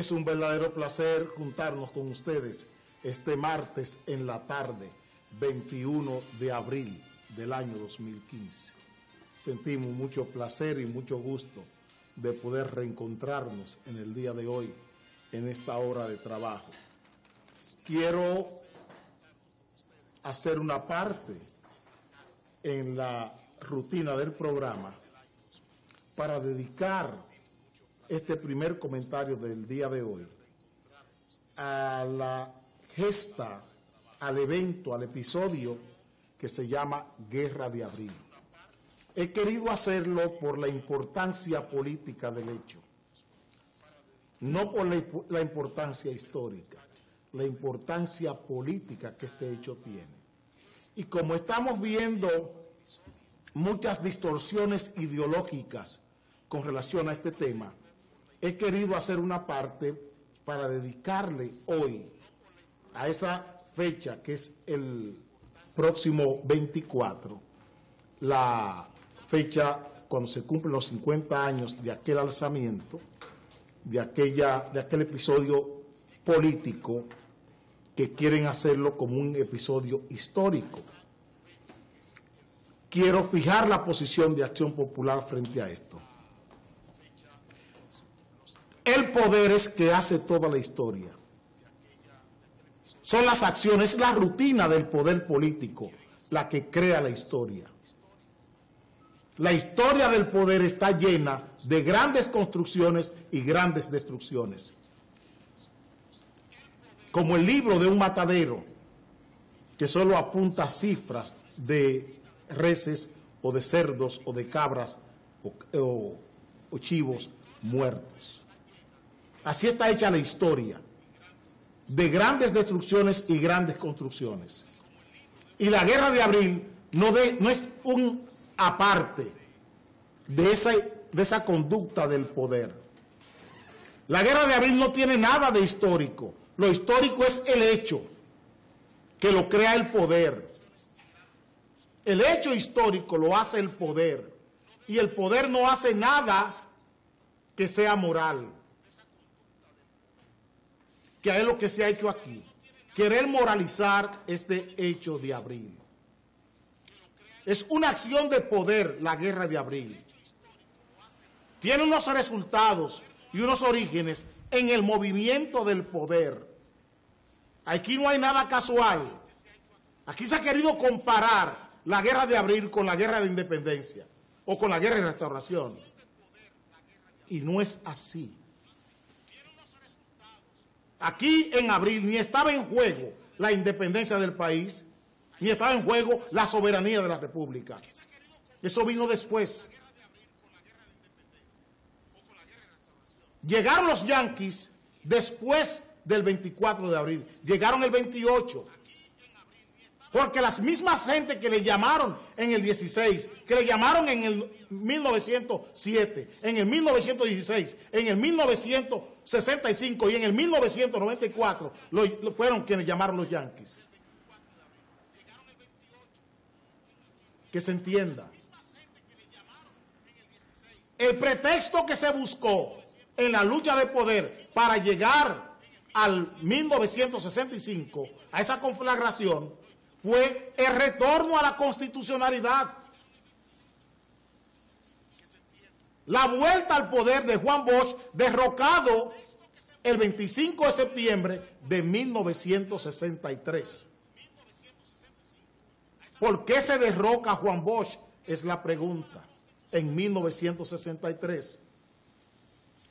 es un verdadero placer juntarnos con ustedes este martes en la tarde, 21 de abril del año 2015. Sentimos mucho placer y mucho gusto de poder reencontrarnos en el día de hoy, en esta hora de trabajo. Quiero hacer una parte en la rutina del programa para dedicar este primer comentario del día de hoy a la gesta, al evento, al episodio que se llama Guerra de Abril. He querido hacerlo por la importancia política del hecho, no por la importancia histórica, la importancia política que este hecho tiene. Y como estamos viendo muchas distorsiones ideológicas con relación a este tema, he querido hacer una parte para dedicarle hoy a esa fecha que es el próximo 24, la fecha cuando se cumplen los 50 años de aquel alzamiento, de aquel episodio político que quieren hacerlo como un episodio histórico. Quiero fijar la posición de Acción Popular frente a esto. El poder es que hace toda la historia. Son las acciones, la rutina del poder político la que crea la historia. La historia del poder está llena de grandes construcciones y grandes destrucciones. Como el libro de un matadero que solo apunta cifras de reses o de cerdos o de cabras o chivos muertos. Así está hecha la historia, de grandes destrucciones y grandes construcciones. Y la Guerra de Abril no es un aparte de esa conducta del poder. La Guerra de Abril no tiene nada de histórico. Lo histórico es el hecho que lo crea el poder. El hecho histórico lo hace el poder. Y el poder no hace nada que sea moral. Que es lo que se ha hecho aquí. Querer moralizar este hecho de abril. Es una acción de poder la Guerra de Abril. Tiene unos resultados y unos orígenes en el movimiento del poder. Aquí no hay nada casual. Aquí se ha querido comparar la Guerra de Abril con la Guerra de Independencia o con la Guerra de Restauración. Y no es así. Aquí en abril ni estaba en juego la independencia del país, ni estaba en juego la soberanía de la República. Eso vino después. Llegaron los yanquis después del 24 de abril, llegaron el 28, porque las mismas gente que le llamaron en el 16, que le llamaron en el 1907, en el 1916, en el 1965 y en el 1994, fueron quienes llamaron los yanquis. Que se entienda. El pretexto que se buscó en la lucha de poder para llegar al 1965, a esa conflagración, fue el retorno a la constitucionalidad. La vuelta al poder de Juan Bosch, derrocado el 25 de septiembre de 1963. ¿Por qué se derroca a Juan Bosch? Es la pregunta. En 1963.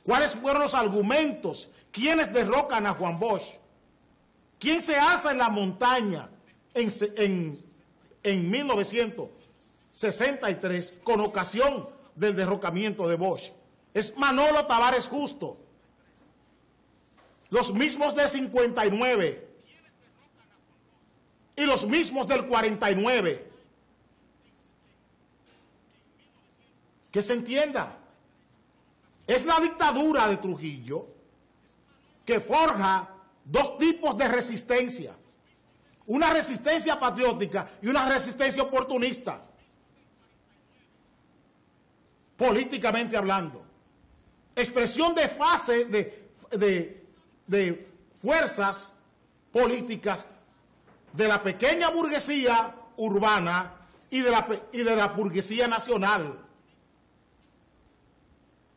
¿Cuáles fueron los argumentos? ¿Quiénes derrocan a Juan Bosch? ¿Quién se alza en la montaña en 1963 con ocasión del derrocamiento de Bosch? Es Manolo Tavares Justo. Los mismos del 59 y los mismos del 49. Que se entienda. Es la dictadura de Trujillo que forja dos tipos de resistencia. Una resistencia patriótica y una resistencia oportunista. Políticamente hablando. Expresión de de fuerzas políticas de la pequeña burguesía urbana y de la burguesía nacional.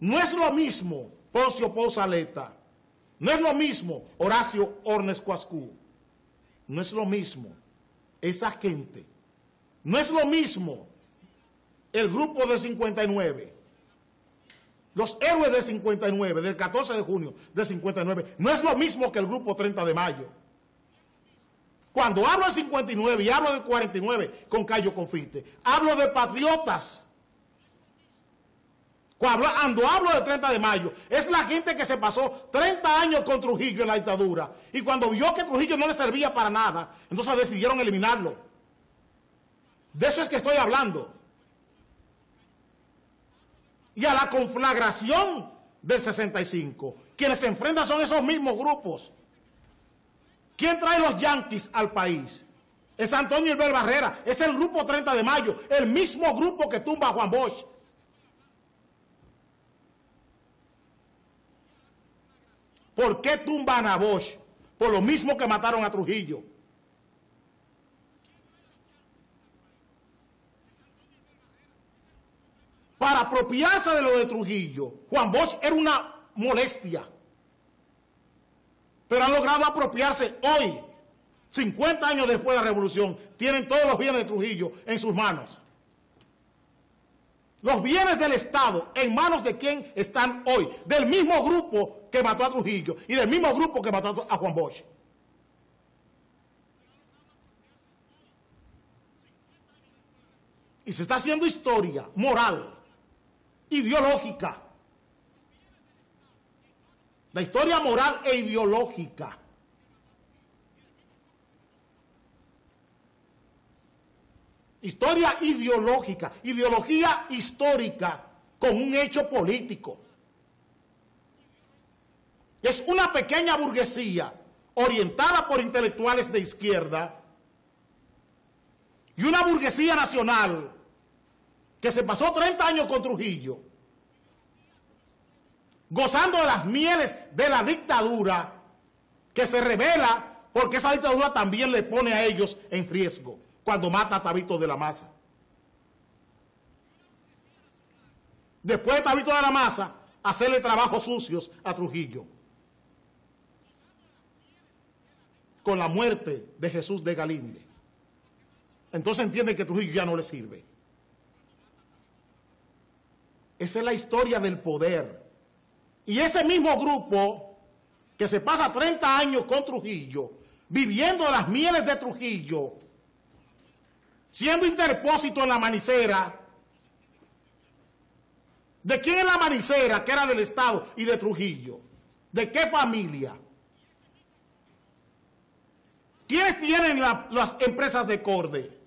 No es lo mismo Poncio Pousaleta, no es lo mismo Horacio Ornes Cuascú, no es lo mismo esa gente, no es lo mismo el grupo de 59, los héroes de 59, del 14 de junio de 59, no es lo mismo que el grupo 30 de mayo. Cuando hablo de 59 y hablo de 49 con Cayo Confite, hablo de patriotas. Cuando hablo de 30 de mayo, es la gente que se pasó 30 años con Trujillo en la dictadura. Y cuando vio que Trujillo no le servía para nada, entonces decidieron eliminarlo. De eso es que estoy hablando. Y a la conflagración del 65, quienes se enfrentan son esos mismos grupos. ¿Quién trae los yanquis al país? Es Antonio Elbel Barrera, es el grupo 30 de mayo, el mismo grupo que tumba a Juan Bosch. ¿Por qué tumban a Bosch? Por lo mismo que mataron a Trujillo. Para apropiarse de lo de Trujillo, Juan Bosch era una molestia. Pero han logrado apropiarse hoy, 50 años después de la revolución, tienen todos los bienes de Trujillo en sus manos. Los bienes del Estado, ¿en manos de quién están hoy? Del mismo grupo que mató a Trujillo y del mismo grupo que mató a Juan Bosch. Y se está haciendo historia moral, ideológica. La historia moral e ideológica. Historia ideológica, ideología histórica con un hecho político. Es una pequeña burguesía orientada por intelectuales de izquierda y una burguesía nacional que se pasó 30 años con Trujillo, gozando de las mieles de la dictadura, que se revela porque esa dictadura también le pone a ellos en riesgo cuando mata a Tabito de la Maza. Después de Tabito de la Maza, hacerle trabajos sucios a Trujillo. Con la muerte de Jesús de Galinde. Entonces entienden que Trujillo ya no le sirve. Esa es la historia del poder. Y ese mismo grupo que se pasa 30 años con Trujillo, viviendo las mieles de Trujillo, siendo interpósito en la manicera. ¿De quién es la manicera? Que era del Estado y de Trujillo. ¿De qué familia? ¿Quiénes tienen las empresas de Corde?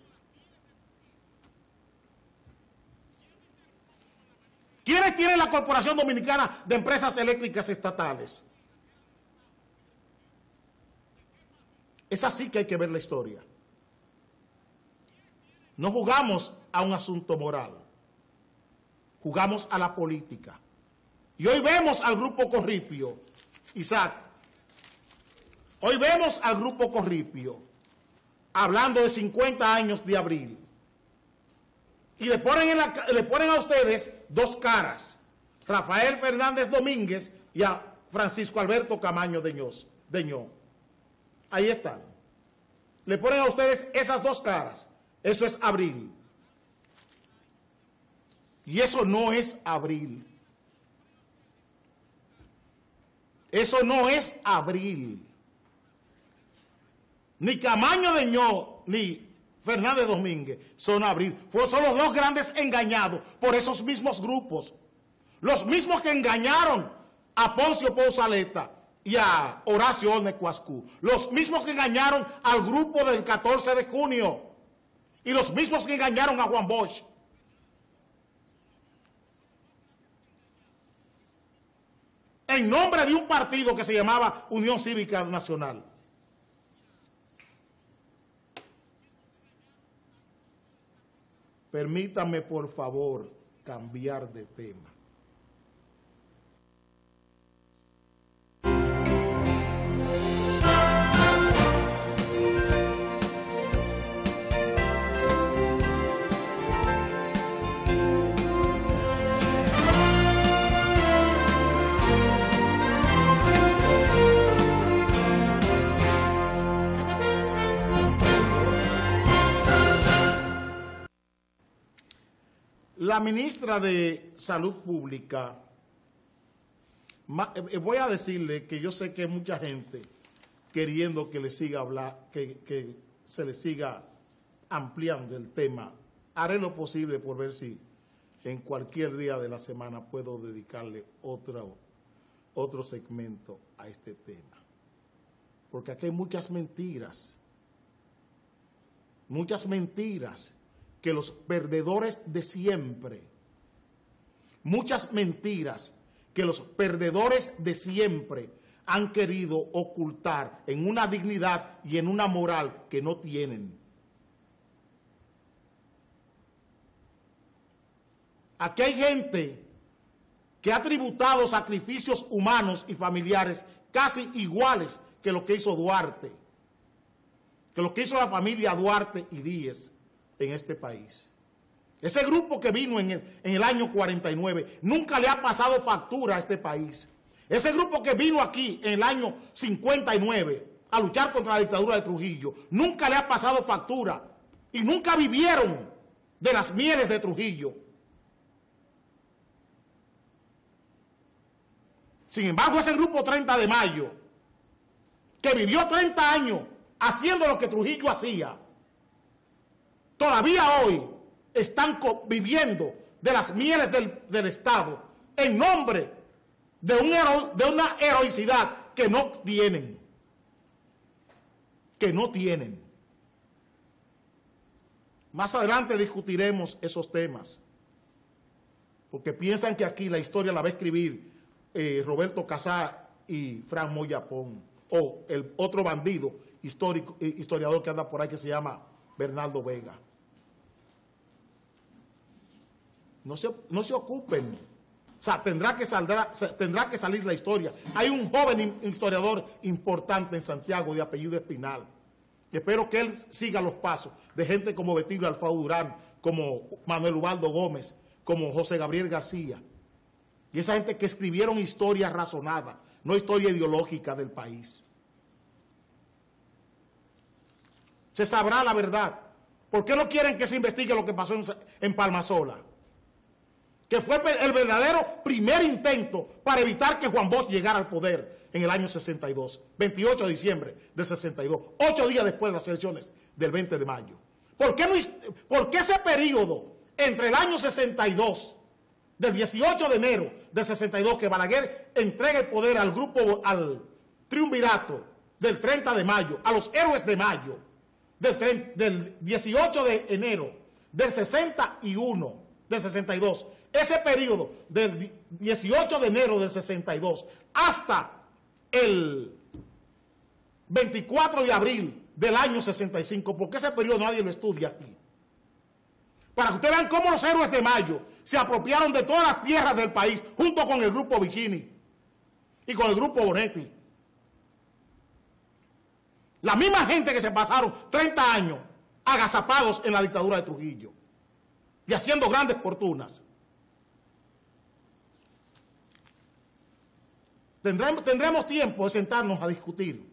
¿Quiénes tienen la Corporación Dominicana de Empresas Eléctricas Estatales? Es así que hay que ver la historia. No jugamos a un asunto moral, jugamos a la política. Y hoy vemos al Grupo Corripio, Isaac, hoy vemos al Grupo Corripio hablando de 50 años de abril. Y le ponen a ustedes dos caras, Rafael Fernández Domínguez y a Francisco Alberto Camaño Deñó. Ahí están. Le ponen a ustedes esas dos caras. Eso es abril. Y eso no es abril. Eso no es abril. Ni Camaño Deñó, ni Fernández Domínguez son abril. Son los dos grandes engañados por esos mismos grupos. Los mismos que engañaron a Poncio Pousaleta y a Horacio Ornes Cuascú. Los mismos que engañaron al grupo del 14 de junio. Y los mismos que engañaron a Juan Bosch. En nombre de un partido que se llamaba Unión Cívica Nacional. Permítame, por favor, cambiar de tema. La ministra de Salud Pública, voy a decirle que yo sé que hay mucha gente queriendo que le siga hablar, que se le siga ampliando el tema. Haré lo posible por ver si en cualquier día de la semana puedo dedicarle otro segmento a este tema. Porque aquí hay muchas mentiras que los perdedores de siempre, muchas mentiras que los perdedores de siempre han querido ocultar en una dignidad y en una moral que no tienen. Aquí hay gente que ha tributado sacrificios humanos y familiares casi iguales que lo que hizo Duarte, que lo que hizo la familia Duarte y Díez en este país. Ese grupo que vino en el año 49 nunca le ha pasado factura a este país. Ese grupo que vino aquí en el año 59 a luchar contra la dictadura de Trujillo nunca le ha pasado factura y nunca vivieron de las mieles de Trujillo. Sin embargo, ese grupo 30 de mayo, que vivió 30 años haciendo lo que Trujillo hacía, todavía hoy están viviendo de las mieles del Estado en nombre de una heroicidad que no tienen. Más adelante discutiremos esos temas, porque piensan que aquí la historia la va a escribir Roberto Casá y Fran Moyapón, o el otro bandido historiador que anda por ahí que se llama Bernardo Vega. No se ocupen. O sea, tendrá que salir la historia. Hay un joven historiador importante en Santiago de apellido Espinal. Espero que él siga los pasos de gente como Betilio Alfao Durán, como Manuel Ubaldo Gómez, como José Gabriel García. Y esa gente que escribieron historia razonada, no historia ideológica del país. Se sabrá la verdad. ¿Por qué no quieren que se investigue lo que pasó en Palmasola? Que fue el verdadero primer intento para evitar que Juan Bosch llegara al poder en el año 62, 28 de diciembre del 62, 8 días después de las elecciones del 20 de mayo. ¿Por qué ese periodo entre el año 62, del 18 de enero del 62, que Balaguer entrega el poder al triunvirato del 30 de mayo, a los héroes de mayo, del 18 de enero del 61, del 62, ese periodo del 18 de enero del 62 hasta el 24 de abril del año 65, porque ese periodo nadie lo estudia aquí, para que ustedes vean cómo los héroes de mayo se apropiaron de todas las tierras del país, junto con el grupo Vicini y con el grupo Bonetti. La misma gente que se pasaron 30 años agazapados en la dictadura de Trujillo y haciendo grandes fortunas. Tendremos tiempo de sentarnos a discutir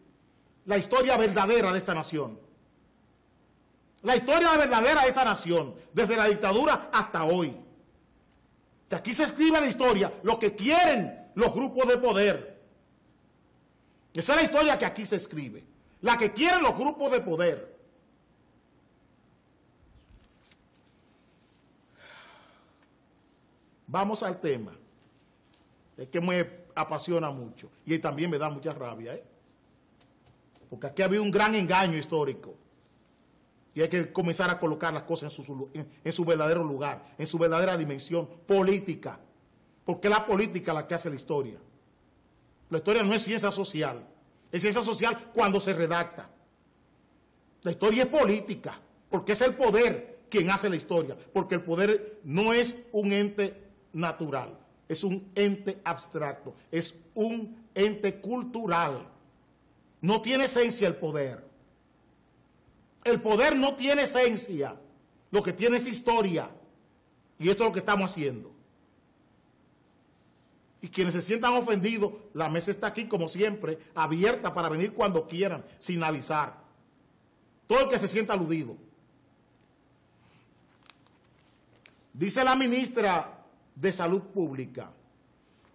la historia verdadera de esta nación. La historia verdadera de esta nación, desde la dictadura hasta hoy. Que aquí se escribe la historia, lo que quieren los grupos de poder. Esa es la historia que aquí se escribe, la que quieren los grupos de poder. Vamos al tema. Es que me apasiona mucho y también me da mucha rabia, porque aquí ha habido un gran engaño histórico y hay que comenzar a colocar las cosas en su verdadero lugar, en su verdadera dimensión política, porque es la política la que hace la historia. La historia no es ciencia social, es ciencia social cuando se redacta. La historia es política, porque es el poder quien hace la historia, porque el poder no es un ente natural, es un ente abstracto, es un ente cultural. No tiene esencia el poder. El poder no tiene esencia, lo que tiene es historia. Y esto es lo que estamos haciendo. Y quienes se sientan ofendidos, la mesa está aquí como siempre, abierta para venir cuando quieran, sin avisar. Todo el que se sienta aludido. Dice la ministra de Salud Pública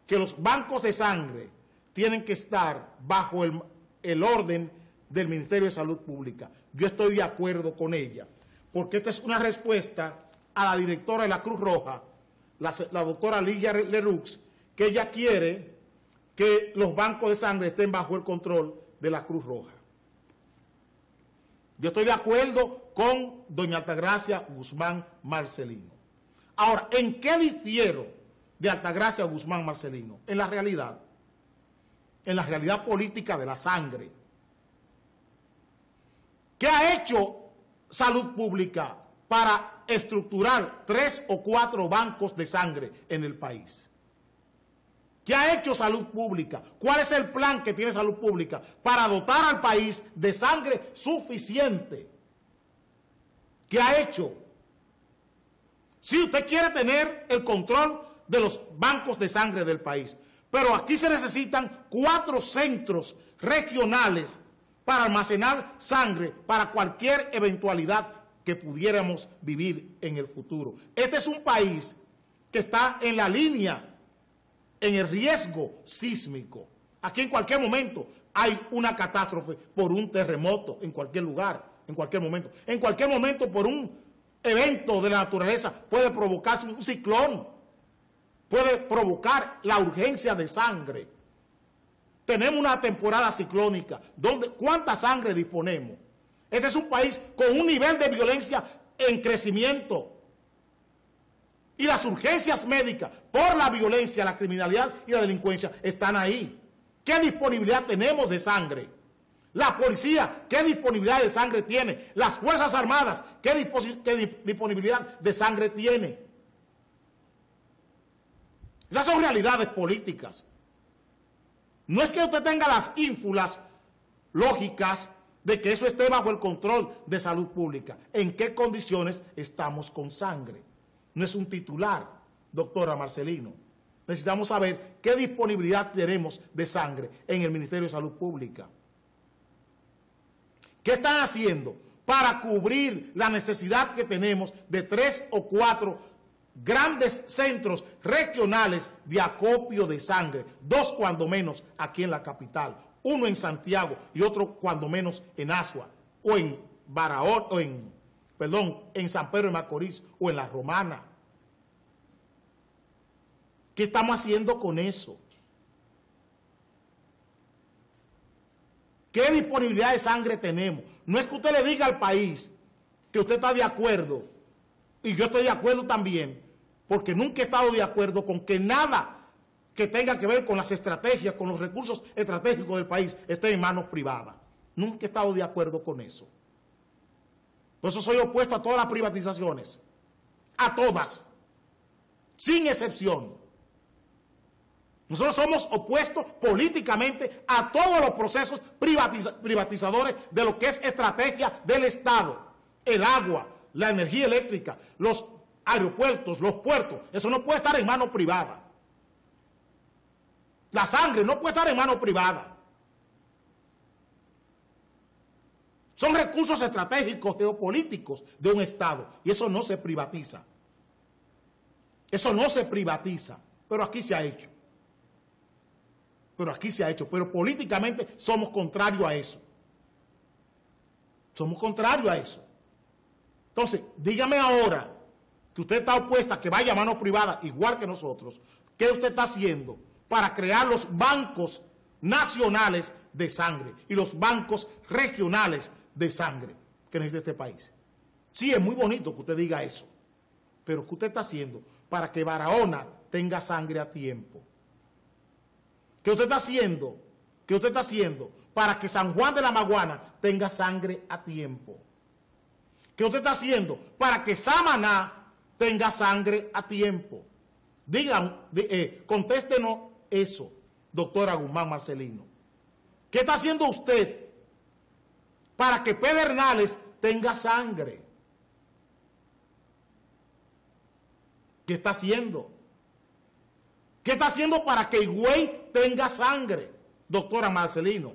que los bancos de sangre tienen que estar bajo el orden del Ministerio de Salud Pública. Yo estoy de acuerdo con ella, porque esta es una respuesta a la directora de la Cruz Roja, la doctora Ligia Lerux, que ella quiere que los bancos de sangre estén bajo el control de la Cruz Roja. Yo estoy de acuerdo con doña Altagracia Guzmán Marcelino. Ahora, ¿en qué difiero de Altagracia Guzmán Marcelino? En la realidad política de la sangre. ¿Qué ha hecho Salud Pública para estructurar 3 o 4 bancos de sangre en el país? ¿Qué ha hecho Salud Pública? ¿Cuál es el plan que tiene Salud Pública para dotar al país de sangre suficiente? ¿Qué ha hecho? Si usted quiere tener el control de los bancos de sangre del país, pero aquí se necesitan 4 centros regionales para almacenar sangre para cualquier eventualidad que pudiéramos vivir en el futuro. Este es un país que está en la línea, en el riesgo sísmico. Aquí en cualquier momento hay una catástrofe por un terremoto, en cualquier lugar, en cualquier momento. En cualquier momento por un evento de la naturaleza puede provocarse un ciclón, puede provocar la urgencia de sangre. Tenemos una temporada ciclónica, ¿cuánta sangre disponemos? Este es un país con un nivel de violencia en crecimiento. Y las urgencias médicas por la violencia, la criminalidad y la delincuencia están ahí. ¿Qué disponibilidad tenemos de sangre? La policía, ¿qué disponibilidad de sangre tiene? Las Fuerzas Armadas, ¿qué disponibilidad de sangre tiene? Esas son realidades políticas. No es que usted tenga las ínfulas lógicas de que eso esté bajo el control de Salud Pública. ¿En qué condiciones estamos con sangre? No es un titular, doctora Marcelino. Necesitamos saber qué disponibilidad tenemos de sangre en el Ministerio de Salud Pública. ¿Qué están haciendo para cubrir la necesidad que tenemos de 3 o 4 grandes centros regionales de acopio de sangre? 2 cuando menos aquí en la capital, 1 en Santiago y otro cuando menos en Asua, o en Barahona, en San Pedro de Macorís o en La Romana. ¿Qué estamos haciendo con eso? ¿Qué disponibilidad de sangre tenemos? No es que usted le diga al país que usted está de acuerdo, y yo estoy de acuerdo también, porque nunca he estado de acuerdo con que nada que tenga que ver con las estrategias, con los recursos estratégicos del país, esté en manos privadas. Nunca he estado de acuerdo con eso. Por eso soy opuesto a todas las privatizaciones, a todas, sin excepción. Nosotros somos opuestos políticamente a todos los procesos privatizadores de lo que es estrategia del Estado. El agua, la energía eléctrica, los aeropuertos, los puertos, eso no puede estar en manos privadas. La sangre no puede estar en manos privadas. Son recursos estratégicos, geopolíticos de un Estado, y eso no se privatiza. Eso no se privatiza, pero aquí se ha hecho. Pero políticamente somos contrarios a eso. Somos contrarios a eso. Entonces, dígame ahora que usted está opuesta a que vaya a manos privadas, igual que nosotros. ¿Qué usted está haciendo para crear los bancos nacionales de sangre y los bancos regionales de sangre que necesita este país? Sí, es muy bonito que usted diga eso, pero ¿qué usted está haciendo para que Barahona tenga sangre a tiempo? ¿Qué usted está haciendo? ¿Qué usted está haciendo para que San Juan de la Maguana tenga sangre a tiempo? ¿Qué usted está haciendo para que Samaná tenga sangre a tiempo? Contéstenos eso, doctora Guzmán Marcelino. ¿Qué está haciendo usted para que Pedernales tenga sangre? ¿Qué está haciendo? ¿Qué está haciendo para que Higüey tenga sangre, doctora Marcelino?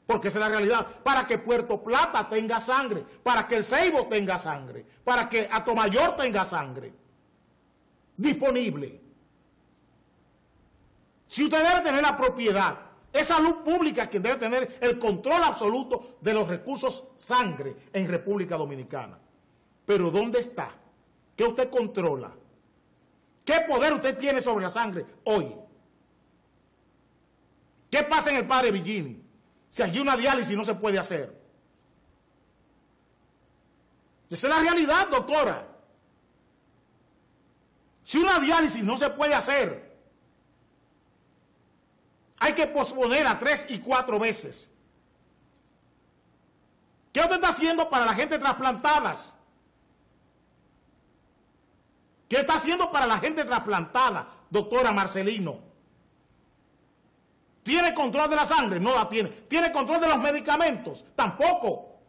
Porque esa es la realidad. Para que Puerto Plata tenga sangre, para que el Ceibo tenga sangre, para que Atomayor tenga sangre. disponible. Si usted debe tener la propiedad, es salud pública quien debe tener el control absoluto de los recursos sangre en República Dominicana. Pero ¿dónde está? ¿Qué usted controla? ¿Qué poder usted tiene sobre la sangre hoy? ¿Qué pasa en el Padre Villini? Si allí una diálisis no se puede hacer. Esa es la realidad, doctora. Si una diálisis no se puede hacer, hay que posponer a 3 y 4 veces. ¿Qué usted está haciendo para la gente trasplantadas? ¿Qué está haciendo para la gente trasplantada, doctora Marcelino? ¿Tiene control de la sangre? No la tiene. ¿Tiene control de los medicamentos? Tampoco.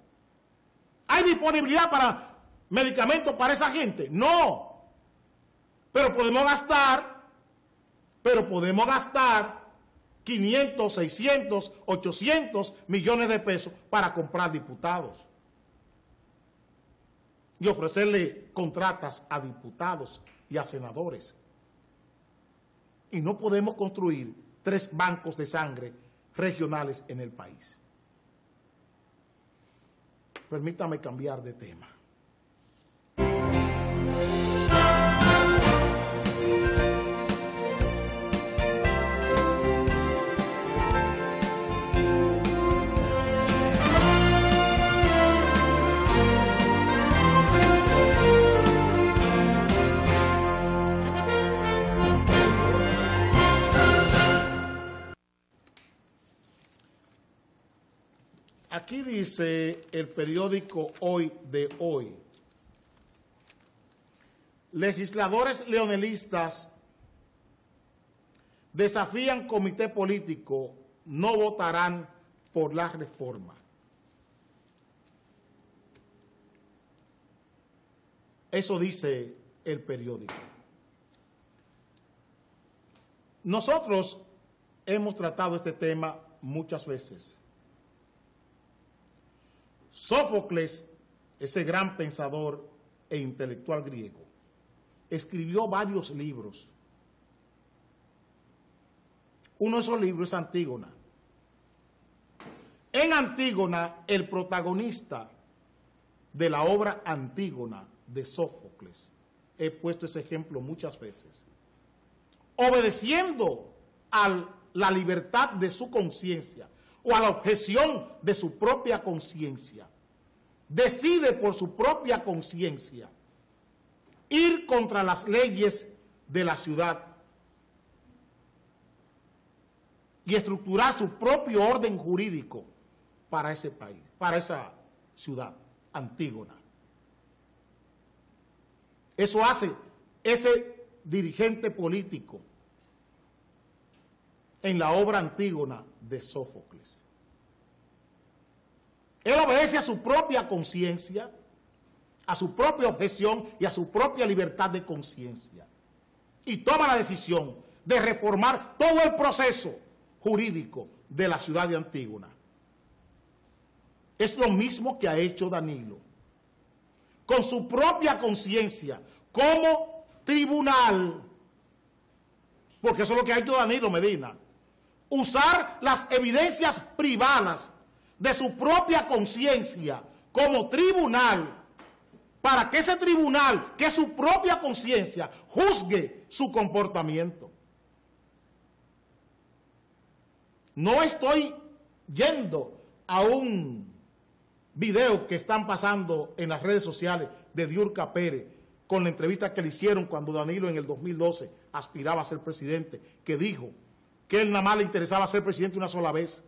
¿Hay disponibilidad para medicamentos para esa gente? No. Pero podemos gastar 500, 600, 800 millones de pesos para comprar diputados y ofrecerle contratas a diputados y a senadores. Y no podemos construir 3 bancos de sangre regionales en el país. Permítame cambiar de tema. Aquí dice el periódico Hoy de hoy: legisladores leonelistas desafían comité político, no votarán por la reforma. Eso dice el periódico. Nosotros hemos tratado este tema muchas veces. Sófocles, ese gran pensador e intelectual griego, escribió varios libros. Uno de esos libros es Antígona. En Antígona, el protagonista de la obra Antígona de Sófocles, he puesto ese ejemplo muchas veces, obedeciendo a la libertad de su conciencia o a la objeción de su propia conciencia, decide por su propia conciencia ir contra las leyes de la ciudad y estructurar su propio orden jurídico para ese país, para esa ciudad, Antígona. Eso hace ese dirigente político en la obra Antígona de Sófocles. Él obedece a su propia conciencia, a su propia objeción y a su propia libertad de conciencia. Y toma la decisión de reformar todo el proceso jurídico de la ciudad de Antígona. Es lo mismo que ha hecho Danilo. Con su propia conciencia, como tribunal, porque eso es lo que ha hecho Danilo Medina. Usar las evidencias privadas de su propia conciencia como tribunal, para que ese tribunal, que es su propia conciencia, juzgue su comportamiento. No estoy yendo a un video que están pasando en las redes sociales de Diurca Pérez con la entrevista que le hicieron cuando Danilo en el 2012 aspiraba a ser presidente, que dijo que él nada más le interesaba ser presidente una sola vez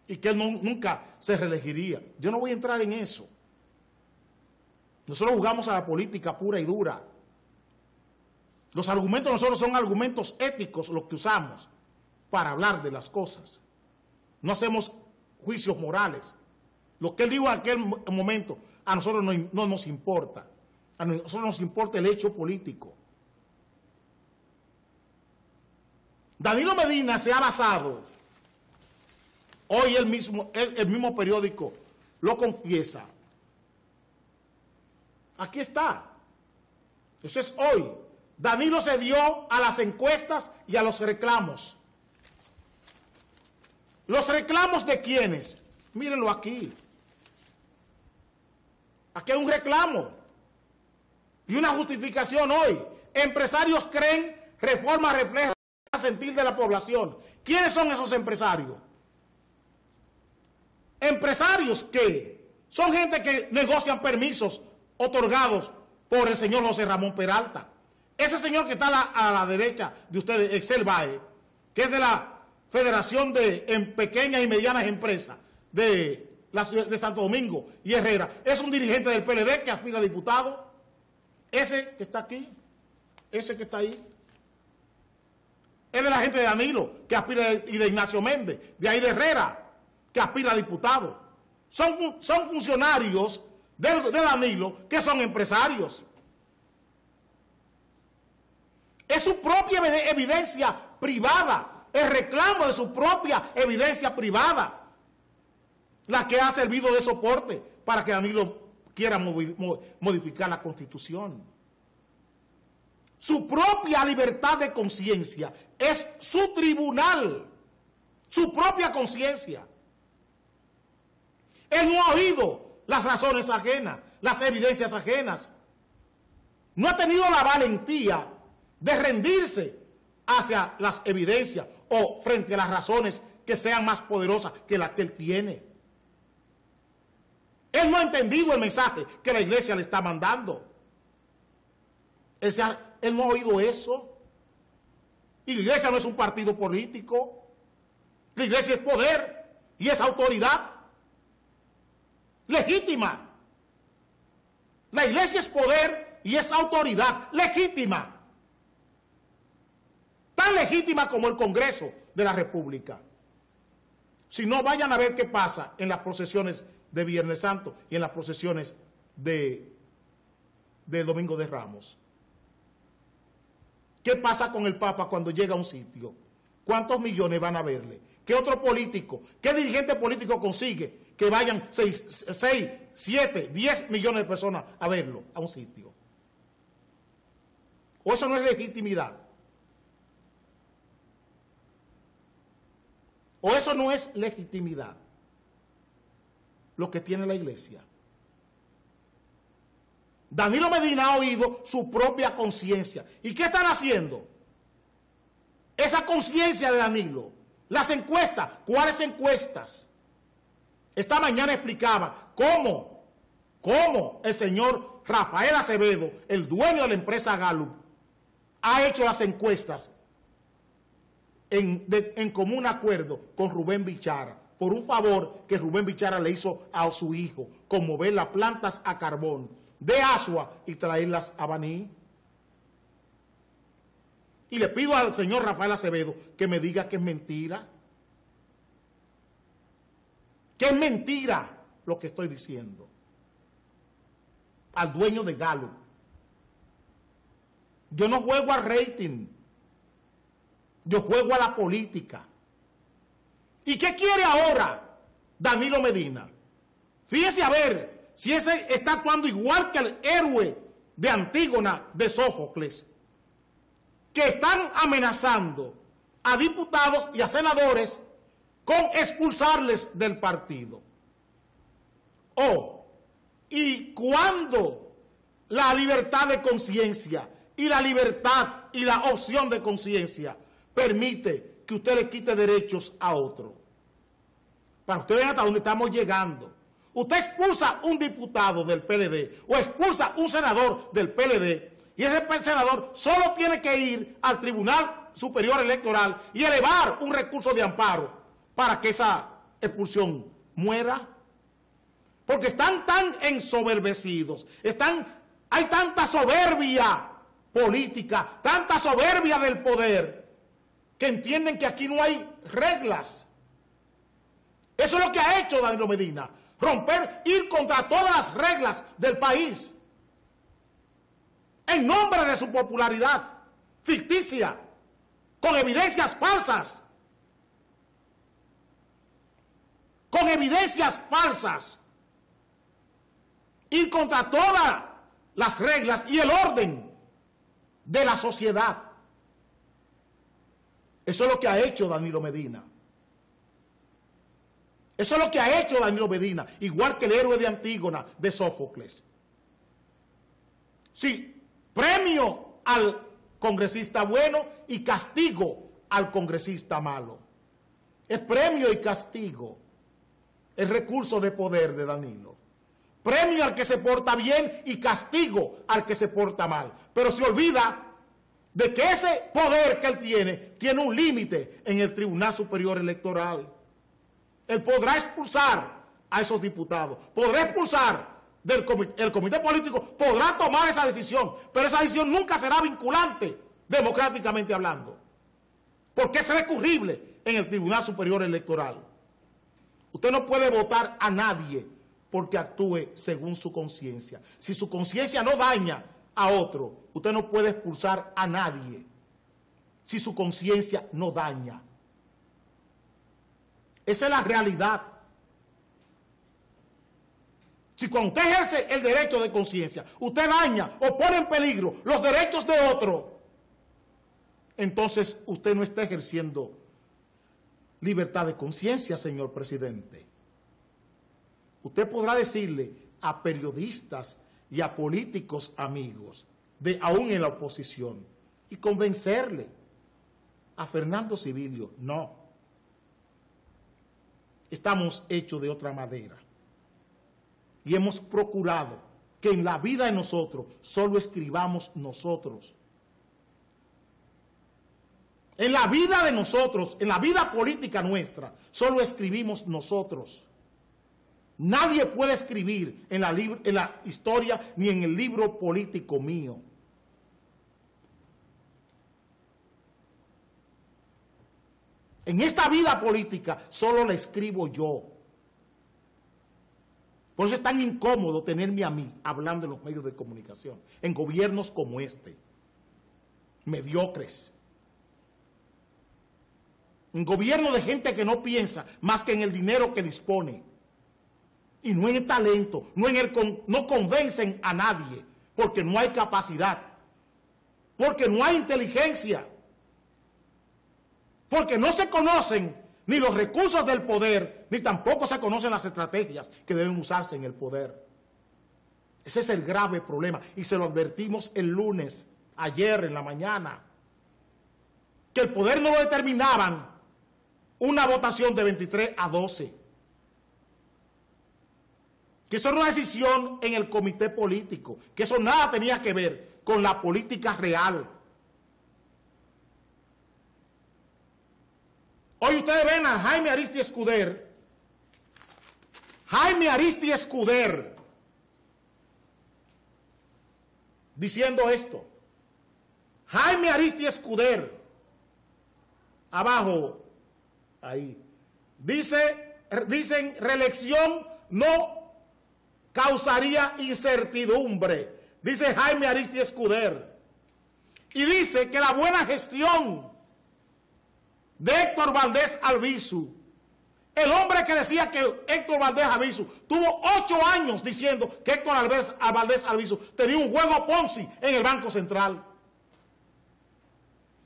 y que él nunca se reelegiría. Yo no voy a entrar en eso. Nosotros jugamos a la política pura y dura. Los argumentos de nosotros son argumentos éticos los que usamos para hablar de las cosas. No hacemos juicios morales. Lo que él dijo en aquel momento a nosotros no nos importa. A nosotros nos importa el hecho político. Danilo Medina se ha basado, hoy el mismo periódico lo confiesa. Aquí está. Eso es hoy. Danilo se dio a las encuestas y a los reclamos. ¿Los reclamos de quiénes? Mírenlo aquí. Aquí hay un reclamo y una justificación hoy. Empresarios creen reforma refleja el sentir de la población. ¿Quiénes son esos empresarios? Empresarios que son gente que negocian permisos otorgados por el señor José Ramón Peralta. Ese señor que está a la derecha de ustedes, Excel Bae, que es de la Federación de Pequeñas y Medianas Empresas de Santo Domingo y Herrera, es un dirigente del PLD que aspira a diputado. Ese que está aquí, ese que está ahí, es de la gente de Danilo, que aspira, y de Ignacio Méndez, de ahí de Herrera, que aspira a diputado. Son funcionarios de Danilo que son empresarios. Es su propia evidencia privada, el reclamo de su propia evidencia privada, la que ha servido de soporte para que Danilo quiera modificar la Constitución. Su propia libertad de conciencia es su tribunal, su propia conciencia. Él no ha oído las razones ajenas, las evidencias ajenas. No ha tenido la valentía de rendirse hacia las evidencias o frente a las razones que sean más poderosas que las que él tiene. Él no ha entendido el mensaje que la iglesia le está mandando. Él no ha oído eso. Y la iglesia no es un partido político. La iglesia es poder y es autoridad legítima. La iglesia es poder y es autoridad legítima. Tan legítima como el Congreso de la República. Si no, vayan a ver qué pasa en las procesiones de Viernes Santo y en las procesiones de Domingo de Ramos. ¿Qué pasa con el Papa cuando llega a un sitio? ¿Cuántos millones van a verle? ¿Qué otro político, qué dirigente político consigue que vayan 6, 7, 10 millones de personas a verlo a un sitio? ¿O eso no es legitimidad? ¿O eso no es legitimidad? Lo que tiene la iglesia. Danilo Medina ha oído su propia conciencia. ¿Y qué están haciendo? Esa conciencia de Danilo. Las encuestas. ¿Cuáles encuestas? Esta mañana explicaba cómo el señor Rafael Acevedo, el dueño de la empresa Gallup, ha hecho las encuestas en común acuerdo con Rubén Bichara, por un favor que Rubén Bichara le hizo a su hijo, con mover las plantas a carbón de Asua y traerlas a Baní. Y le pido al señor Rafael Acevedo que me diga que es mentira. Que es mentira lo que estoy diciendo. Al dueño de Gallup. Yo no juego al rating. Yo juego a la política. ¿Y qué quiere ahora Danilo Medina? Fíjese a ver si ese está actuando igual que el héroe de Antígona de Sófocles, que están amenazando a diputados y a senadores con expulsarles del partido. Y cuando la libertad de conciencia y la libertad y la opción de conciencia permite que usted le quite derechos a otro. Para usted ver hasta dónde estamos llegando. Usted expulsa un diputado del PLD o expulsa un senador del PLD y ese senador solo tiene que ir al Tribunal Superior Electoral y elevar un recurso de amparo para que esa expulsión muera. Porque están tan ensoberbecidos, hay tanta soberbia política, tanta soberbia del poder, que entienden que aquí no hay reglas. Eso es lo que ha hecho Danilo Medina, ir contra todas las reglas del país, en nombre de su popularidad ficticia, con evidencias falsas. Con evidencias falsas. Ir contra todas las reglas y el orden de la sociedad. Eso es lo que ha hecho Danilo Medina. Eso es lo que ha hecho Danilo Medina, igual que el héroe de Antígona de Sófocles. Sí, premio al congresista bueno y castigo al congresista malo. Es premio y castigo el recurso de poder de Danilo. Premio al que se porta bien y castigo al que se porta mal. Pero se olvida de que ese poder que él tiene un límite en el Tribunal Superior Electoral. Él podrá expulsar a esos diputados, podrá expulsar el comité político, podrá tomar esa decisión, pero esa decisión nunca será vinculante, democráticamente hablando, porque es recurrible en el Tribunal Superior Electoral. Usted no puede votar a nadie porque actúe según su conciencia. Si su conciencia no daña a otro, usted no puede expulsar a nadie si su conciencia no daña. Esa es la realidad. Si cuando usted ejerce el derecho de conciencia, usted daña o pone en peligro los derechos de otro, entonces usted no está ejerciendo libertad de conciencia, señor presidente. Usted podrá decirle a periodistas y a políticos amigos, aún en la oposición, y convencerle a Fernando Civilio, no. Estamos hechos de otra madera. Y hemos procurado que en la vida de nosotros solo escribamos nosotros. En la vida de nosotros, en la vida política nuestra, solo escribimos nosotros. Nadie puede escribir en la historia ni en el libro político mío. En esta vida política solo la escribo yo. Por eso es tan incómodo tenerme a mí hablando en los medios de comunicación, en gobiernos como este, mediocres. En gobierno de gente que no piensa más que en el dinero que dispone. Y no en el talento, no convencen a nadie, porque no hay capacidad, porque no hay inteligencia, porque no se conocen ni los recursos del poder, ni tampoco se conocen las estrategias que deben usarse en el poder. Ese es el grave problema, y se lo advertimos el lunes, ayer en la mañana, que el poder no lo determinaban una votación de 23-12. Que eso era una decisión en el comité político, que eso nada tenía que ver con la política real. Hoy ustedes ven a Jaime Aristi Escuder, diciendo esto. Jaime Aristi Escuder, abajo, ahí, dicen reelección no causaría incertidumbre, dice Jaime Aristi Escuder, y dice que la buena gestión de Héctor Valdés Albizu, el hombre que decía que Héctor Valdés Albizu tuvo 8 años diciendo que Héctor Valdés Albizu tenía un juego Ponzi en el Banco Central.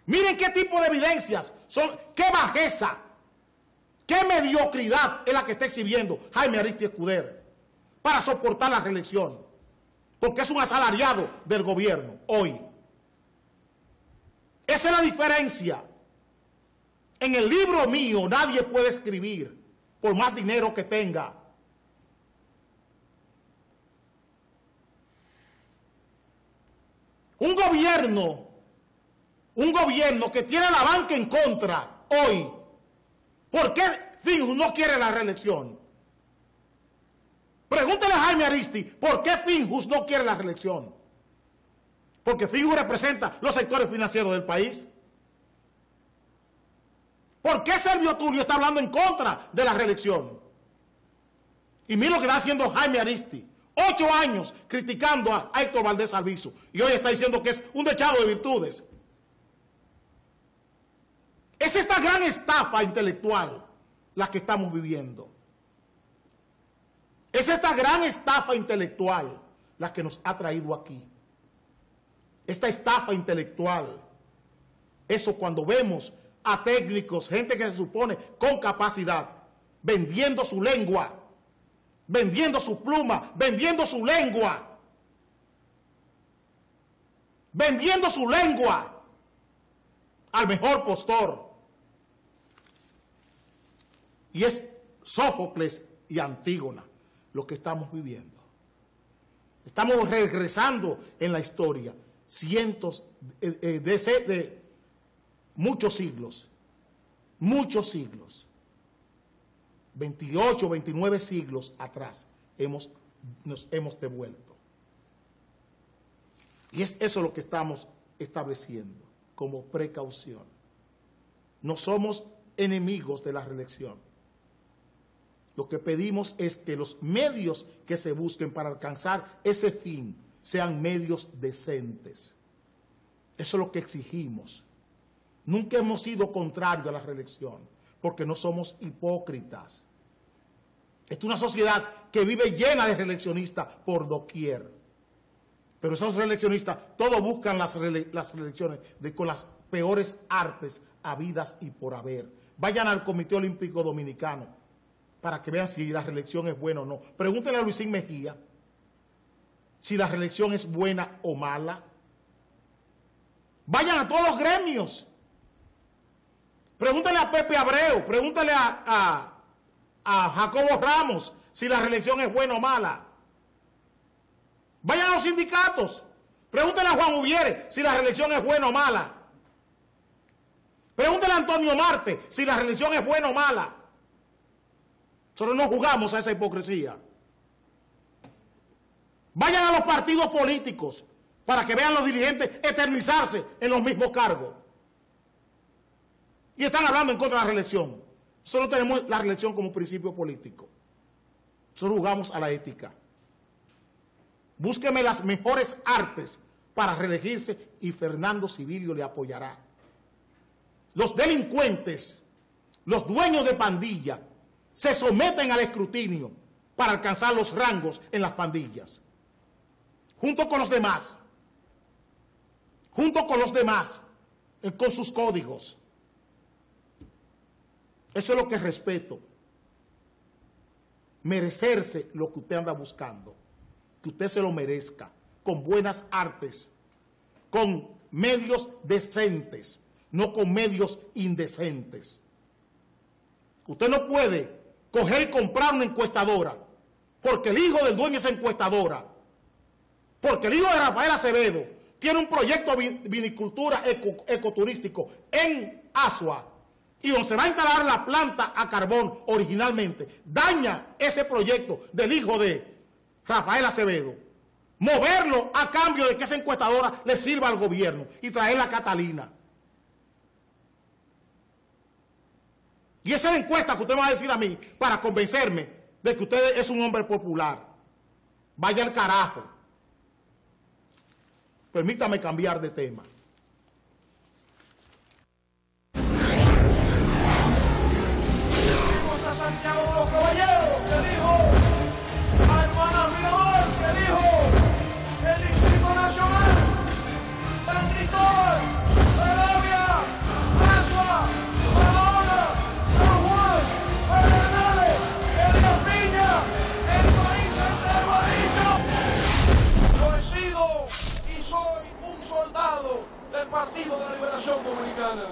Miren qué tipo de evidencias son, qué bajeza, qué mediocridad es la que está exhibiendo Jaime Aristi Escuder para soportar la reelección, porque es un asalariado del gobierno hoy. Esa es la diferencia. En el libro mío nadie puede escribir, por más dinero que tenga. Un gobierno que tiene la banca en contra hoy, ¿por qué Finjus no quiere la reelección? Pregúntale a Jaime Aristi, ¿por qué Finjus no quiere la reelección? Porque Finjus representa los sectores financieros del país. ¿Por qué Servio Tulio está hablando en contra de la reelección? Y mira lo que está haciendo Jaime Aristi. 8 años criticando a Héctor Valdés Albizu. Y hoy está diciendo que es un dechado de virtudes. Es esta gran estafa intelectual la que estamos viviendo. Es esta gran estafa intelectual la que nos ha traído aquí. esta estafa intelectual. Eso cuando vemos a técnicos, gente que se supone con capacidad, vendiendo su lengua, vendiendo su pluma, vendiendo su lengua, vendiendo su lengua al mejor postor. Y es Sófocles y Antígona lo que estamos viviendo. Estamos regresando en la historia cientos de muchos siglos, 28, 29 siglos atrás nos hemos devuelto. Y es eso lo que estamos estableciendo como precaución. No somos enemigos de la reelección. Lo que pedimos es que los medios que se busquen para alcanzar ese fin sean medios decentes. Eso es lo que exigimos. Nunca hemos sido contrarios a la reelección, porque no somos hipócritas. Esta es una sociedad que vive llena de reeleccionistas por doquier. Pero esos reeleccionistas todos buscan las reelecciones con las peores artes habidas y por haber. Vayan al Comité Olímpico Dominicano para que vean si la reelección es buena o no. Pregúntenle a Luisín Mejía si la reelección es buena o mala. Vayan a todos los gremios. Pregúntale a Pepe Abreu, pregúntale a Jacobo Ramos si la reelección es buena o mala. Vayan a los sindicatos, pregúntale a Juan Ubiere si la reelección es buena o mala. Pregúntale a Antonio Marte si la reelección es buena o mala. Nosotros no jugamos a esa hipocresía. Vayan a los partidos políticos para que vean los dirigentes eternizarse en los mismos cargos. Y están hablando en contra de la reelección. Nosotros no tenemos la reelección como principio político. Nosotros jugamos a la ética. Búsqueme las mejores artes para reelegirse y Fernando Civilio le apoyará. Los delincuentes, los dueños de pandilla, se someten al escrutinio para alcanzar los rangos en las pandillas. Junto con los demás, con sus códigos. Eso es lo que respeto. Merecerse lo que usted anda buscando. Que usted se lo merezca. Con buenas artes. Con medios decentes. No con medios indecentes. Usted no puede coger y comprar una encuestadora. Porque el hijo del dueño de esa encuestadora. Porque el hijo de Rafael Acevedo tiene un proyecto de vinicultura ecoturístico en Asua. Y donde se va a instalar la planta a carbón originalmente, daña ese proyecto del hijo de Rafael Acevedo. Moverlo a cambio de que esa encuestadora le sirva al gobierno y traerla a Catalina. Y esa es la encuesta que usted me va a decir a mí para convencerme de que usted es un hombre popular. Vaya al carajo. Permítame cambiar de tema. Santiago de los Caballeros, que dijo, a Hermanas Mirador, que dijo, el Distrito Nacional, San Cristóbal, Peravia, Asua, Barahona, San Juan, Pedernales, Elías Piña, el país entero ha dicho, yo he sido y soy un soldado del Partido de la Liberación Dominicana.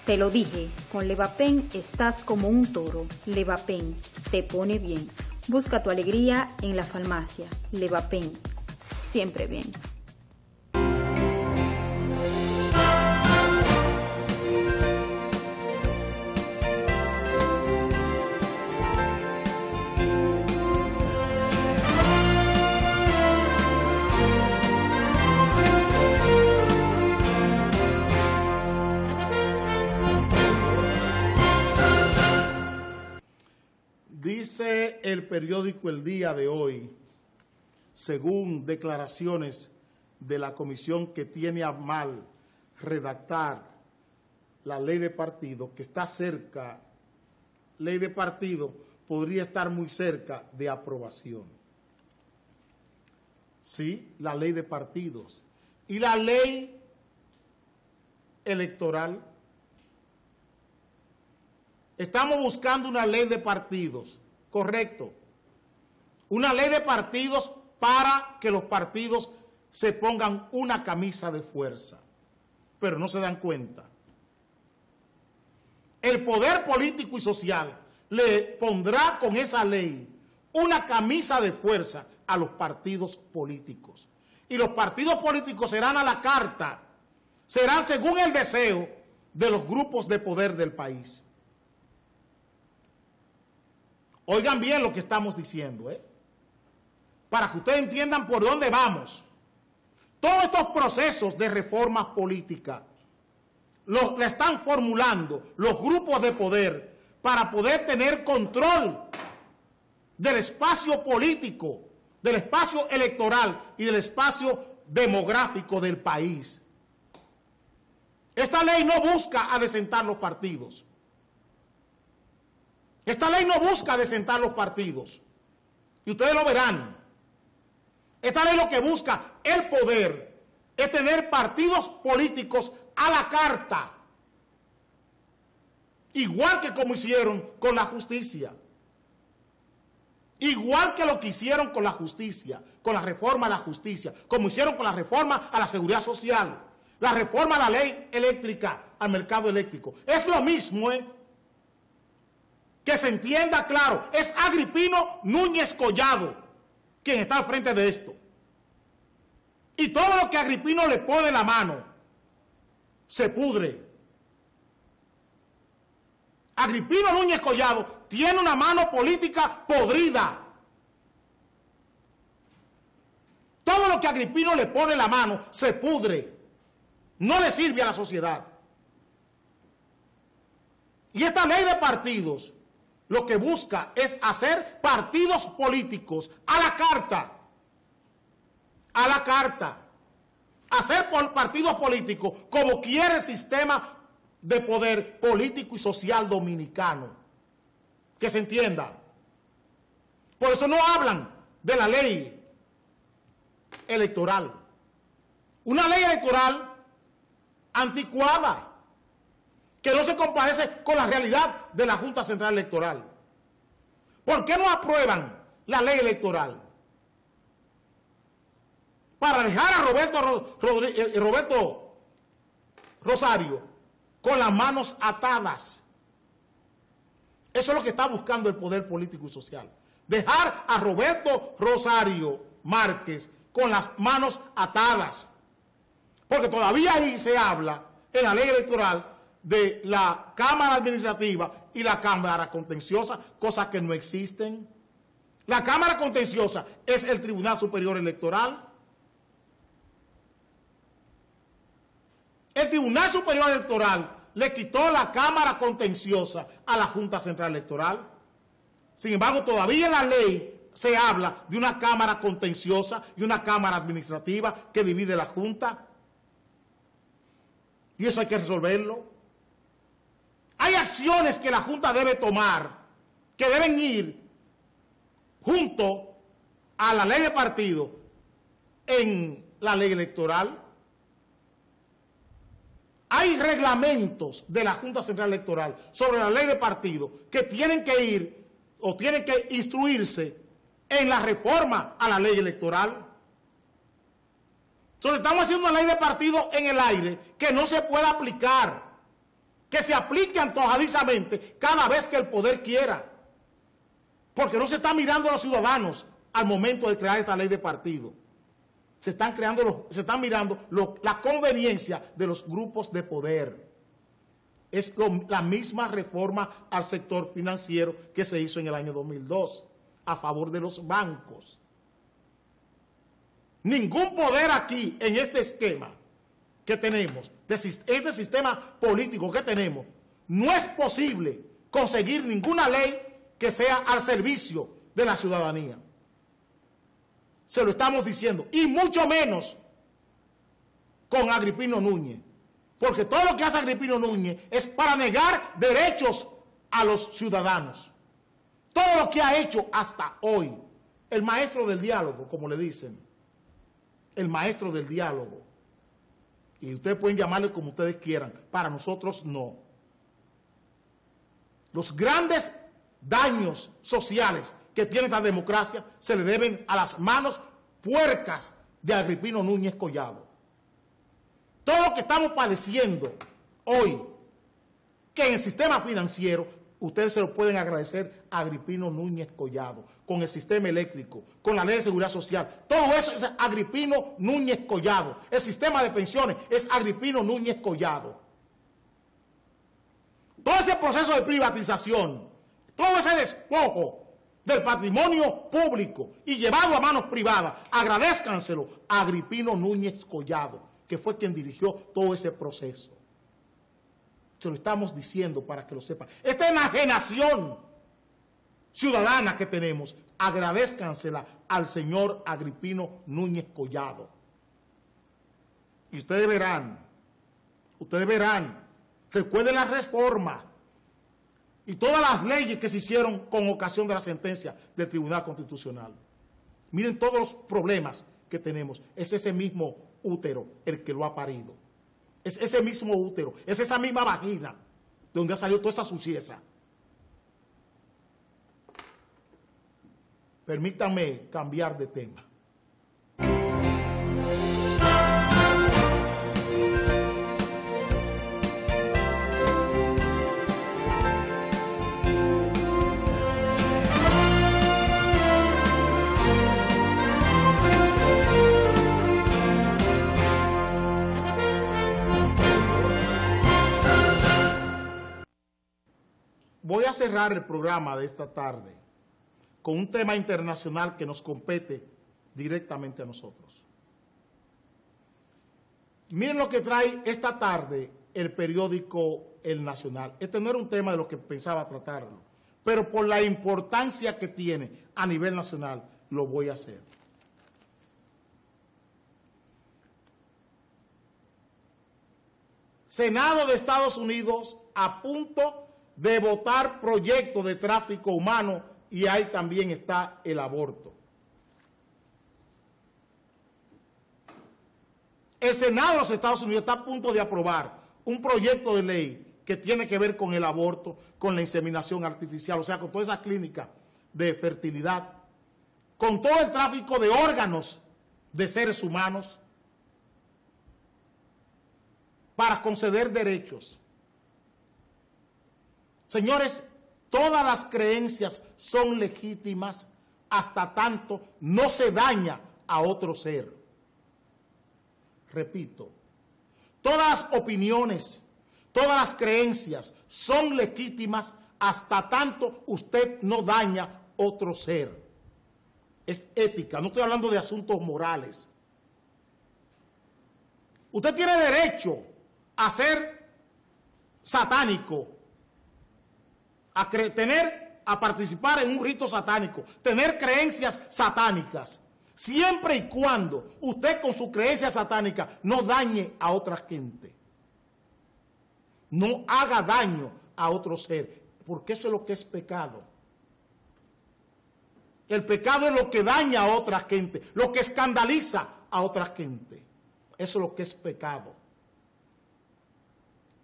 Te lo dije, con Levapen estás como un toro. Levapen te pone bien. Busca tu alegría en la farmacia Levapen. Siempre bien. Dice el periódico El Día de hoy, según declaraciones de la comisión que tiene a mal redactar la ley de partido, que está cerca, ley de partido podría estar muy cerca de aprobación. Sí, la ley de partidos. Y la ley electoral. Estamos buscando una ley de partidos, correcto. Una ley de partidos para que los partidos se pongan una camisa de fuerza, pero no se dan cuenta. El poder político y social le pondrá con esa ley una camisa de fuerza a los partidos políticos. Y los partidos políticos serán a la carta, serán según el deseo de los grupos de poder del país. Oigan bien lo que estamos diciendo, para que ustedes entiendan por dónde vamos. Todos estos procesos de reforma política los están formulando los grupos de poder para poder tener control del espacio político, del espacio electoral y del espacio demográfico del país. Esta ley no busca adecentar los partidos. Esta ley no busca adecentar los partidos, y ustedes lo verán. Esta ley lo que busca, el poder, es tener partidos políticos a la carta, igual que como hicieron con la justicia, igual que lo que hicieron con la justicia, con la reforma a la justicia, como hicieron con la reforma a la seguridad social, la reforma a la ley eléctrica, al mercado eléctrico. Es lo mismo, que se entienda claro, es Agripino Núñez Collado quien está al frente de esto. Y todo lo que Agripino le pone la mano, se pudre. Agripino Núñez Collado tiene una mano política podrida. Todo lo que Agripino le pone la mano, se pudre. No le sirve a la sociedad. Y esta ley de partidos lo que busca es hacer partidos políticos a la carta, hacer partidos políticos como quiere el sistema de poder político y social dominicano. Que se entienda. Por eso no hablan de la ley electoral. Una ley electoral anticuada, que no se compadece con la realidad de la Junta Central Electoral. ¿Por qué no aprueban la ley electoral? Para dejar a Roberto Rosario con las manos atadas. Eso es lo que está buscando el poder político y social. Dejar a Roberto Rosario Márquez con las manos atadas. Porque todavía ahí se habla en la ley electoral de la Cámara Administrativa y la Cámara Contenciosa, cosas que no existen. La Cámara Contenciosa es el Tribunal Superior Electoral. El Tribunal Superior Electoral le quitó la Cámara Contenciosa a la Junta Central Electoral. Sin embargo, todavía en la ley se habla de una Cámara Contenciosa y una Cámara Administrativa que divide la Junta. Y eso hay que resolverlo. Hay acciones que la Junta debe tomar, que deben ir junto a la ley de partido en la ley electoral. Hay reglamentos de la Junta Central Electoral sobre la ley de partido que tienen que ir o tienen que instruirse en la reforma a la ley electoral. Entonces estamos haciendo una ley de partido en el aire que no se puede aplicar, que se aplique antojadizamente cada vez que el poder quiera. Porque no se está mirando a los ciudadanos al momento de crear esta ley de partido. Se están mirando la conveniencia de los grupos de poder. Es la misma reforma al sector financiero que se hizo en el año 2002 a favor de los bancos. Ningún poder aquí en este esquema que tenemos, este sistema político que tenemos, no es posible conseguir ninguna ley que sea al servicio de la ciudadanía. Se lo estamos diciendo, y mucho menos con Agripino Núñez, porque todo lo que hace Agripino Núñez es para negar derechos a los ciudadanos. Todo lo que ha hecho hasta hoy, el maestro del diálogo, como le dicen, el maestro del diálogo, y ustedes pueden llamarle como ustedes quieran, para nosotros no. Los grandes daños sociales que tiene esta democracia se le deben a las manos puercas de Agripino Núñez Collado. Todo lo que estamos padeciendo hoy, que en el sistema financiero, ustedes se lo pueden agradecer a Agripino Núñez Collado, con el sistema eléctrico, con la ley de seguridad social. Todo eso es Agripino Núñez Collado. El sistema de pensiones es Agripino Núñez Collado. Todo ese proceso de privatización, todo ese despojo del patrimonio público y llevado a manos privadas, agradézcanselo a Agripino Núñez Collado, que fue quien dirigió todo ese proceso. Se lo estamos diciendo para que lo sepan. Esta enajenación ciudadana que tenemos, agradézcansela al señor Agripino Núñez Collado. Y ustedes verán, recuerden la reforma y todas las leyes que se hicieron con ocasión de la sentencia del Tribunal Constitucional. Miren todos los problemas que tenemos. Es ese mismo útero el que lo ha parido. Es ese mismo útero, es esa misma vagina de donde ha salido toda esa suciedad. Permítanme cambiar de tema. Voy a cerrar el programa de esta tarde con un tema internacional que nos compete directamente a nosotros. Miren lo que trae esta tarde el periódico El Nacional. Este no era un tema de lo que pensaba tratarlo, pero por la importancia que tiene a nivel nacional, lo voy a hacer. Senado de Estados Unidos a punto de votar proyecto de tráfico humano, y ahí también está el aborto. El Senado de los Estados Unidos está a punto de aprobar un proyecto de ley que tiene que ver con el aborto, con la inseminación artificial, o sea, con toda esa clínica de fertilidad, con todo el tráfico de órganos de seres humanos, para conceder derechos. Señores, todas las creencias son legítimas hasta tanto no se daña a otro ser. Repito, todas las opiniones, todas las creencias son legítimas hasta tanto usted no daña otro ser. Es ética, no estoy hablando de asuntos morales. Usted tiene derecho a ser satánico, a participar en un rito satánico, tener creencias satánicas, siempre y cuando usted con su creencia satánica no dañe a otra gente, no haga daño a otro ser, porque eso es lo que es pecado. El pecado es lo que daña a otra gente, lo que escandaliza a otra gente. Eso es lo que es pecado.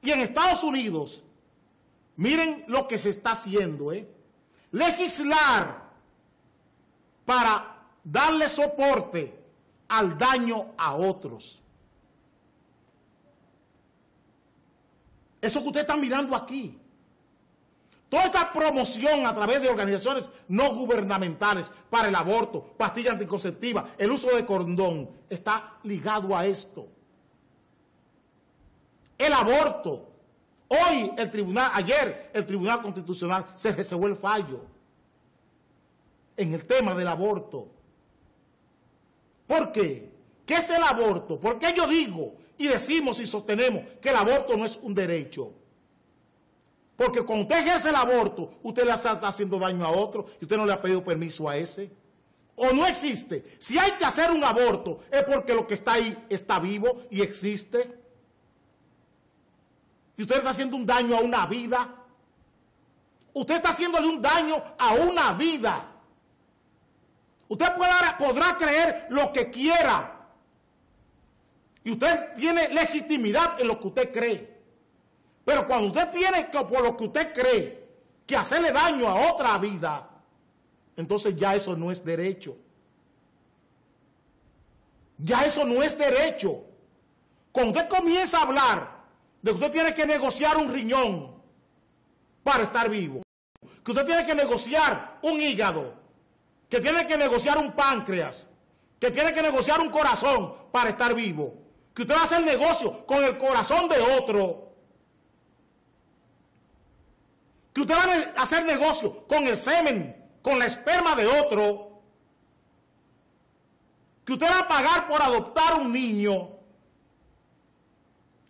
Y en Estados Unidos, miren lo que se está haciendo, legislar para darle soporte al daño a otros. Eso que usted está mirando aquí, Toda esta promoción a través de organizaciones no gubernamentales para el aborto, pastilla anticonceptiva, el uso de condón, está ligado a esto. El aborto. Hoy ayer el Tribunal Constitucional se reservó el fallo en el tema del aborto. ¿Por qué? ¿Qué es el aborto? ¿Por qué yo digo y decimos y sostenemos que el aborto no es un derecho? Porque cuando usted ejerce el aborto, usted le está haciendo daño a otro y usted no le ha pedido permiso a ese. O no existe. Si hay que hacer un aborto es porque lo que está ahí está vivo y existe. Y usted está haciendo un daño a una vida. Usted está haciéndole un daño a una vida. Usted podrá creer lo que quiera. Y usted tiene legitimidad en lo que usted cree. Pero cuando usted tiene que, por lo que usted cree, que hacerle daño a otra vida, entonces ya eso no es derecho. Ya eso no es derecho. Cuando usted comienza a hablar de que usted tiene que negociar un riñón para estar vivo, que usted tiene que negociar un hígado, que tiene que negociar un páncreas, que tiene que negociar un corazón para estar vivo, que usted va a hacer negocio con el corazón de otro, que usted va a hacer negocio con el semen, con la esperma de otro, que usted va a pagar por adoptar un niño,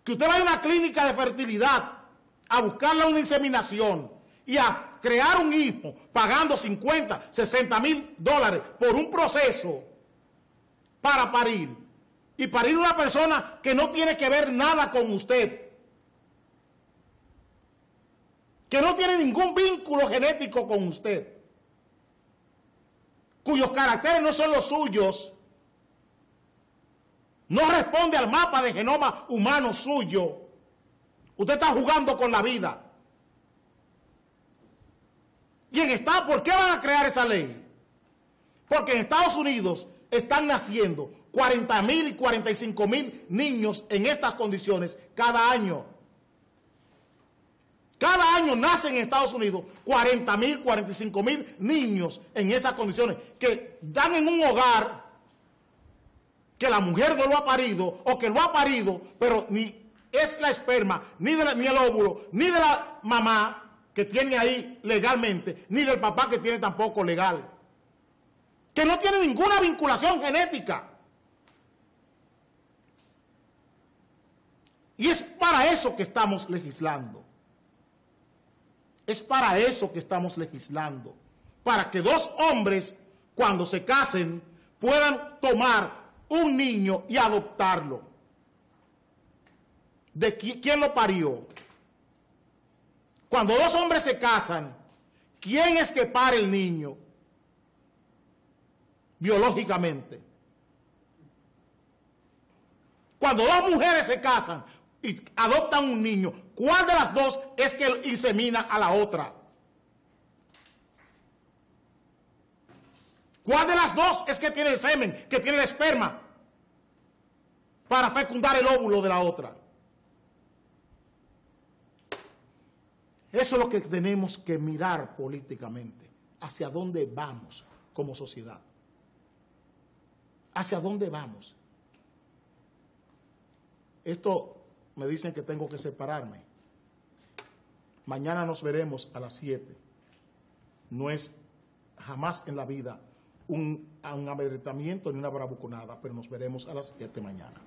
que usted va a una clínica de fertilidad a buscarle una inseminación y a crear un hijo pagando 50, 60 mil dólares por un proceso para parir, y parir una persona que no tiene que ver nada con usted, que no tiene ningún vínculo genético con usted, cuyos caracteres no son los suyos, no responde al mapa de genoma humano suyo. Usted está jugando con la vida. Y ¿por qué van a crear esa ley? Porque en Estados Unidos están naciendo 40,000 y 45,000 niños en estas condiciones cada año. Cada año nacen en Estados Unidos 40,000, 45,000 niños en esas condiciones, que dan en un hogar que la mujer no lo ha parido, o que lo ha parido, pero ni es la esperma, ni el óvulo, ni de la mamá que tiene ahí legalmente, ni del papá que tiene tampoco legal. Que no tiene ninguna vinculación genética. Y es para eso que estamos legislando. Es para eso que estamos legislando. Para que dos hombres, cuando se casen, puedan tomar un niño y adoptarlo. ¿De quién lo parió? Cuando dos hombres se casan, ¿quién es que pare el niño? Biológicamente. Cuando dos mujeres se casan y adoptan un niño, ¿cuál de las dos es que insemina a la otra? ¿Cuál de las dos es que tiene el semen, que tiene el esperma para fecundar el óvulo de la otra? Eso es lo que tenemos que mirar políticamente. ¿Hacia dónde vamos como sociedad? ¿Hacia dónde vamos? Esto me dicen que tengo que separarme. Mañana nos veremos a las 7. No es jamás en la vida un amedrentamiento ni una bravuconada, pero nos veremos a las 7 mañana.